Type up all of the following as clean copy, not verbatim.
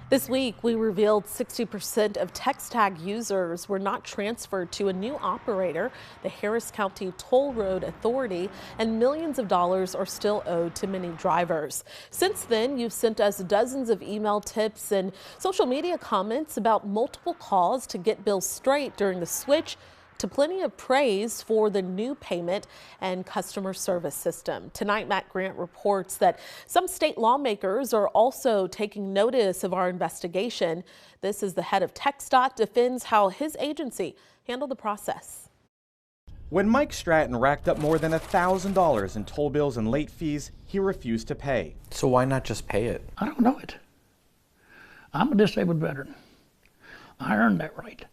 This week, we revealed 60% of TxTag users were not transferred to a new operator, the Harris County Toll Road Authority, and millions of dollars are still owed to many drivers. Since then, you've sent us dozens of email tips and social media comments about multiple calls to get bills straight during the switch, to plenty of praise for the new payment and customer service system. Tonight, Matt Grant reports that some state lawmakers are also taking notice of our investigation. This is the head of TxDOT defends how his agency handled the process. When Mike Stratton racked up more than $1,000 in toll bills and late fees, he refused to pay. So why not just pay it? I don't know it. I'm a disabled veteran. I earned that right.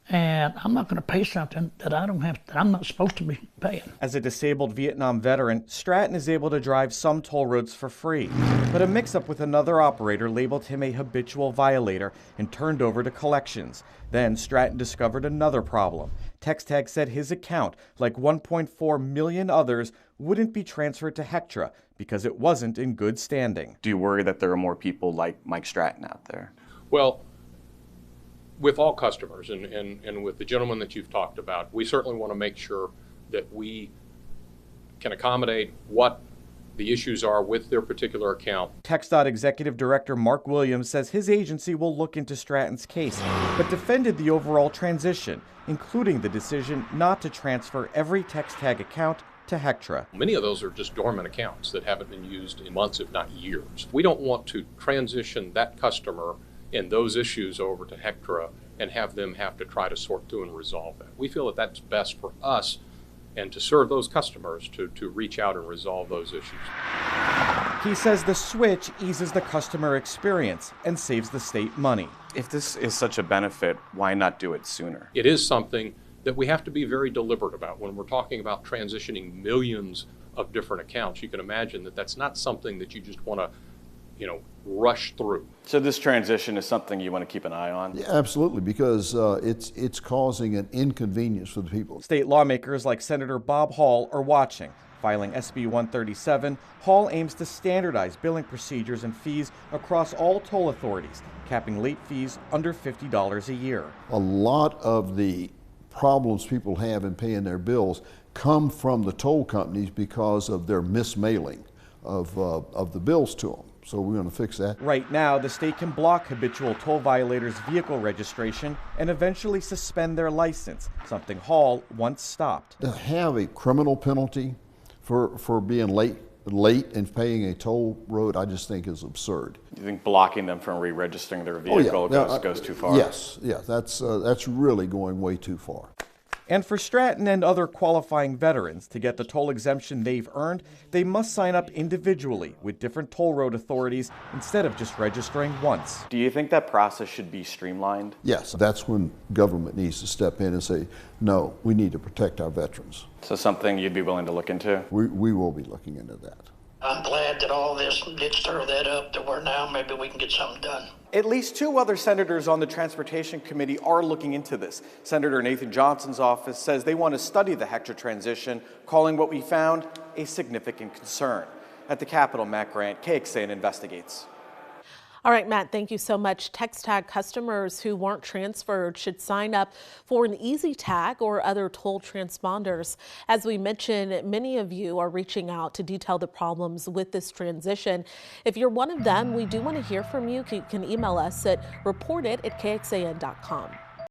And I'm not going to pay something that I'm not supposed to be paying. As a disabled Vietnam veteran, Stratton is able to drive some toll roads for free. But a mix-up with another operator labeled him a habitual violator and turned over to collections. Then Stratton discovered another problem. TxTag said his account, like 1.4 million others, wouldn't be transferred to TxTag because it wasn't in good standing. Do you worry that there are more people like Mike Stratton out there? Well, with all customers and with the gentleman that you've talked about, we certainly want to make sure that we can accommodate what the issues are with their particular account. TxDOT Executive Director Mark Williams says his agency will look into Stratton's case, but defended the overall transition, including the decision not to transfer every TxTag account to TxTag. Many of those are just dormant accounts that haven't been used in months, if not years. We don't want to transition that customer and those issues over to TxTag and have them have to try to sort through and resolve that. We feel that that's best for us and to serve those customers to reach out and resolve those issues. He says the switch eases the customer experience and saves the state money. If this is such a benefit, why not do it sooner? It is something that we have to be very deliberate about. When we're talking about transitioning millions of different accounts, you can imagine that that's not something that you just want to rush through. So this transition is something you want to keep an eye on? Yeah, absolutely, because it's causing an inconvenience for the people. State lawmakers like Senator Bob Hall are watching. Filing SB 137, Hall aims to standardize billing procedures and fees across all toll authorities, capping late fees under $50 a year. A lot of the problems people have in paying their bills come from the toll companies because of their mismailing of the bills to them. So we're going to fix that. Right now, the state can block habitual toll violators' vehicle registration and eventually suspend their license, something Hall once stopped. To have a criminal penalty for being late and paying a toll road, I just think is absurd. Do you think blocking them from re-registering their vehicle goes too far? Yes, that's really going way too far. And for Stratton and other qualifying veterans to get the toll exemption they've earned, they must sign up individually with different toll road authorities instead of just registering once. Do you think that process should be streamlined? Yes, that's when government needs to step in and say, no, we need to protect our veterans. So something you'd be willing to look into? We will be looking into that. I'm glad that all this did stir that up to where now maybe we can get something done. At least two other senators on the Transportation Committee are looking into this. Senator Nathan Johnson's office says they want to study the TxTag transition, calling what we found a significant concern. At the Capitol, Matt Grant, KXAN investigates. All right, Matt, thank you so much. TxTag customers who weren't transferred should sign up for an easy tag or other toll transponders. As we mentioned, many of you are reaching out to detail the problems with this transition. If you're one of them, we do want to hear from you. You can email us at report@kxan.com.